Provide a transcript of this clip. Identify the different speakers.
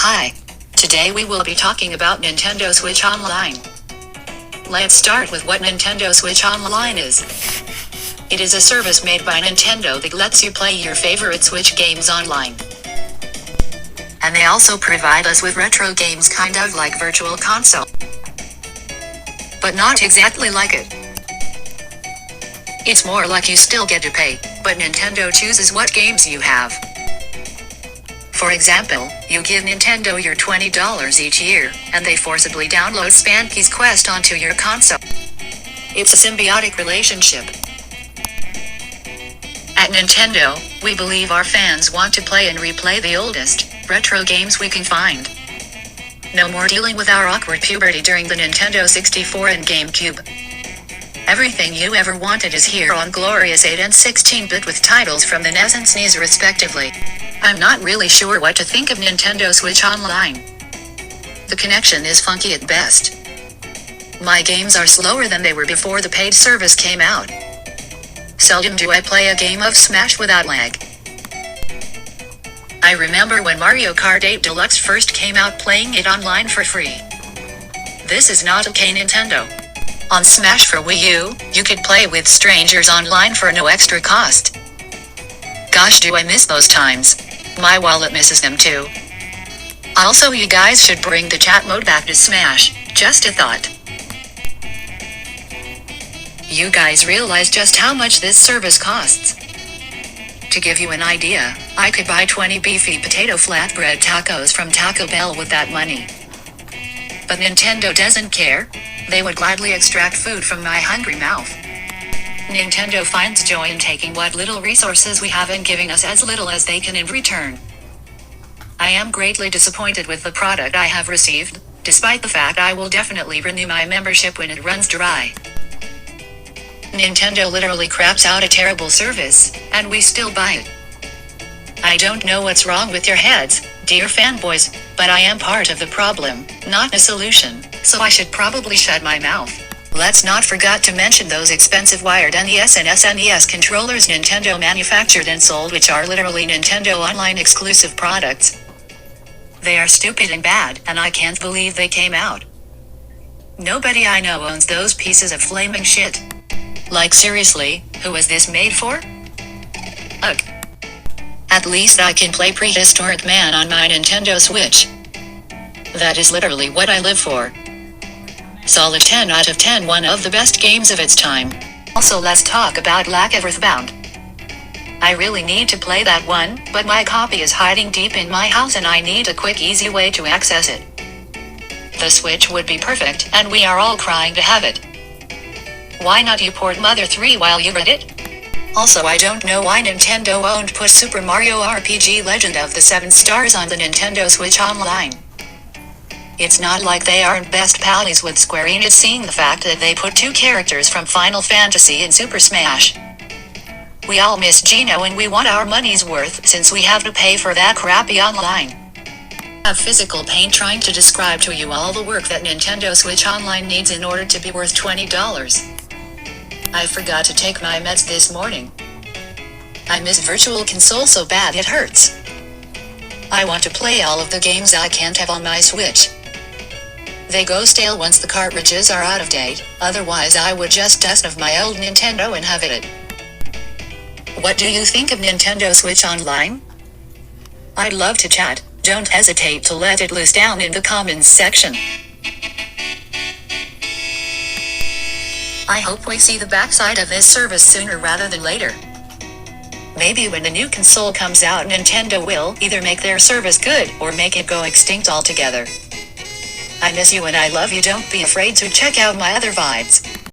Speaker 1: Hi. Today we will be talking about Nintendo Switch Online. Let's start with what Nintendo Switch Online is. It is a service made by Nintendo that lets you play your favorite Switch games online. And they also provide us with retro games kind of like Virtual Console. But not exactly like it. It's more like you still get to pay, but Nintendo chooses what games you have. For example, you give Nintendo your $20 each year, and they forcibly download Spanky's Quest onto your console. It's a symbiotic relationship. At Nintendo, we believe our fans want to play and replay the oldest, retro games we can find. No more dealing with our awkward puberty during the Nintendo 64 and GameCube. Everything you ever wanted is here on glorious 8 and 16-bit with titles from the NES and SNES respectively. I'm not really sure what to think of Nintendo Switch Online. The connection is funky at best. My games are slower than they were before the paid service came out. Seldom do I play a game of Smash without lag. I remember when Mario Kart 8 Deluxe first came out, playing it online for free. This is not okay, Nintendo. On Smash for Wii U, you could play with strangers online for no extra cost. Gosh, do I miss those times. My wallet misses them too. Also, you guys should bring the chat mode back to Smash, just a thought. You guys realize just how much this service costs? To give you an idea, I could buy 20 beefy potato flatbread tacos from Taco Bell with that money. But Nintendo doesn't care. They would gladly extract food from my hungry mouth. Nintendo finds joy in taking what little resources we have and giving us as little as they can in return. I am greatly disappointed with the product I have received, despite the fact I will definitely renew my membership when it runs dry. Nintendo literally craps out a terrible service, and we still buy it. I don't know what's wrong with your heads, dear fanboys, but I am part of the problem, not the solution, so I should probably shut my mouth. Let's not forget to mention those expensive wired NES and SNES controllers Nintendo manufactured and sold, which are literally Nintendo Online exclusive products. They are stupid and bad, and I can't believe they came out. Nobody I know owns those pieces of flaming shit. Like seriously, who is this made for? Ugh. At least I can play Prehistoric Man on my Nintendo Switch. That is literally what I live for. Solid 10 out of 10, one of the best games of its time. Also, let's talk about Black Earthbound. I really need to play that one, but my copy is hiding deep in my house and I need a quick, easy way to access it. The Switch would be perfect, and we are all crying to have it. Why not you port Mother 3 while you're at it? Also, I don't know why Nintendo won't put Super Mario RPG Legend of the 7 Stars on the Nintendo Switch Online. It's not like they aren't best pals with Square Enix, seeing the fact that they put 2 characters from Final Fantasy in Super Smash. We all miss Geno and we want our money's worth since we have to pay for that crappy online. I have physical pain trying to describe to you all the work that Nintendo Switch Online needs in order to be worth $20. I forgot to take my meds this morning. I miss Virtual Console so bad it hurts. I want to play all of the games I can't have on my Switch. They go stale once the cartridges are out of date, otherwise I would just dust off my old Nintendo and have it. What do you think of Nintendo Switch Online? I'd love to chat, don't hesitate to let it loose down in the comments section. I hope we see the backside of this service sooner rather than later. Maybe when the new console comes out, Nintendo will either make their service good or make it go extinct altogether. I miss you and I love you. Don't be afraid to check out my other vibes.